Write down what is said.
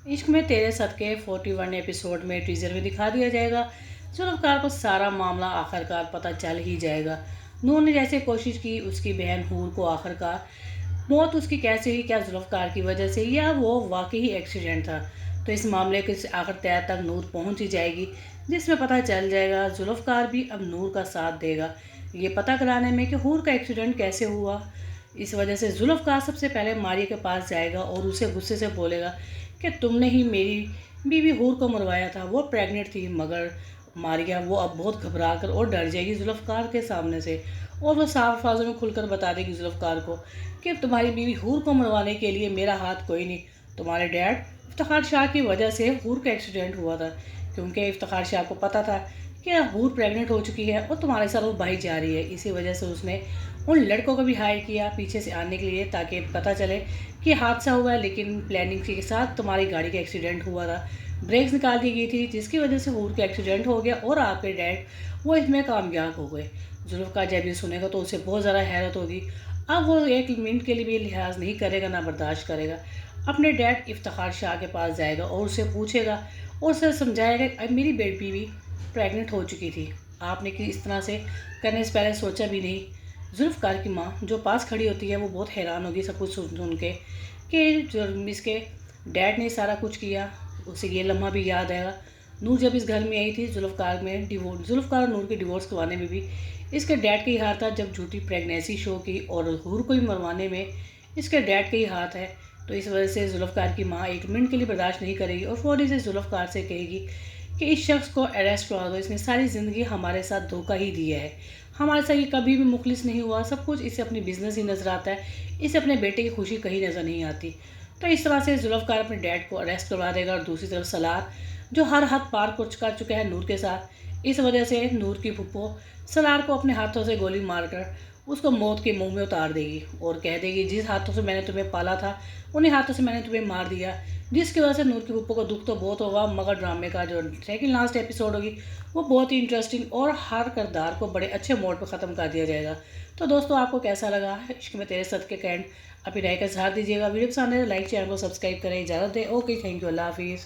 इश्क में तेरे सदके 41 एपिसोड में टीजर में दिखा दिया जाएगा। जुल्फ़कार को सारा मामला आखिरकार पता चल ही जाएगा। नूर ने जैसे कोशिश की उसकी बहन हूर को आखिरकार मौत उसकी कैसे हुई, क्या जुल्फ़कार की वजह से या वो वाकई ही एक्सीडेंट था। तो इस मामले के आखिर तय तक नूर पहुंच ही जाएगी, जिसमें पता चल जाएगा जुल्फ़कार भी अब नूर का साथ देगा ये पता कराने में कि हूर का एक्सीडेंट कैसे हुआ। इस वजह से जुल्फ़कार सबसे पहले मारिया के पास जाएगा और उसे गुस्से से बोलेगा कि तुमने ही मेरी बीवी हूर को मरवाया था, वो प्रेग्नेंट थी। मगर मारिया वो अब बहुत घबरा कर और डर जाएगी जुल्फ़कार के सामने से, और वो साफ अल्फाजों में खुलकर बता देगी जुल्फ़कार को कि तुम्हारी बीवी हूर को मरवाने के लिए मेरा हाथ कोई नहीं, तुम्हारे डैड इफ्तिखार शाह की वजह से हूर का एक्सीडेंट हुआ था, क्योंकि इफ्तिखार शाह को पता था कि हूर प्रेग्नेंट हो चुकी है और तुम्हारे साथ वो भाई जा रही है। इसी वजह से उसने उन लड़कों को भी हायर किया पीछे से आने के लिए, ताकि पता चले कि हादसा हुआ है, लेकिन प्लानिंग के साथ तुम्हारी गाड़ी का एक्सीडेंट हुआ था, ब्रेक्स निकाल दी गई थी, जिसकी वजह से हूर का एक्सीडेंट हो गया और आपके डैड वो इसमें कामयाब हो गए। जुल्फ़कार जब ये सुनेगा तो उसे बहुत ज़्यादा हैरत होगी। अब वो एक मिनट के लिए भी लिहाज नहीं करेगा, ना बर्दाश्त करेगा। अपने डैड इफ्तिखार शाह के पास जाएगा और उसे पूछेगा और उसे समझाएगा अब मेरी बेटी भी प्रेग्नेंट हो चुकी थी, आपने कि इस तरह से करने से पहले सोचा भी नहीं। जुल्फ़कार की माँ जो पास खड़ी होती है वो बहुत हैरान होगी सब कुछ सुन सुन के कि जो इसके डैड ने सारा कुछ किया। उसे ये लम्हा भी याद आएगा, नूर जब इस घर में आई थी जुल्फ़कार और नूर के डिवोर्स करवाने में भी इसके डैड का ही हाथ था। जब झूठी प्रेगनेंसी शो की और हूर को ही मरवाने में इसके डैड का ही हाथ है। तो इस वजह से जुल्फ़कार की माँ एक मिनट के लिए बर्दाश्त नहीं करेगी और फ़ौरी से जुल्फ़कार से कहेगी कि इस शख्स को अरेस्ट करवा दो, इसने सारी ज़िंदगी हमारे साथ धोखा ही दिया है, हमारे साथ ये कभी भी मुखलिस नहीं हुआ, सब कुछ इसे अपनी बिजनेस ही नज़र आता है, इसे अपने बेटे की खुशी कहीं नज़र नहीं आती। तो इस तरह से जुल्फ़कार अपने डैड को अरेस्ट करवा देगा। और दूसरी तरफ सलार जो हर हद पार कर चुका है नूर के साथ, इस वजह से नूर की फुप्पो सलार को अपने हाथों से गोली मारकर उसको मौत के मुंह में उतार देगी और कह देगी जिस हाथों से मैंने तुम्हें पाला था उन्हीं हाथों से मैंने तुम्हें मार दिया। जिसकी वजह से नूर की फुप्पो को दुख तो बहुत होगा, मगर ड्रामे का जो सेकंड लास्ट एपिसोड होगी वो बहुत ही इंटरेस्टिंग और हर किरदार को बड़े अच्छे मोड पर ख़त्म कर दिया जाएगा। तो दोस्तों आपको कैसा लगा इश्क में तेरे सद के कैंड, अपनी राय का इजहार दीजिएगा। वीडियो पसंद है तो लाइक, चैनल को सब्सक्राइब करें। इजाज़त दें, ओके, थैंक यू, अल्लाह हाफिज़।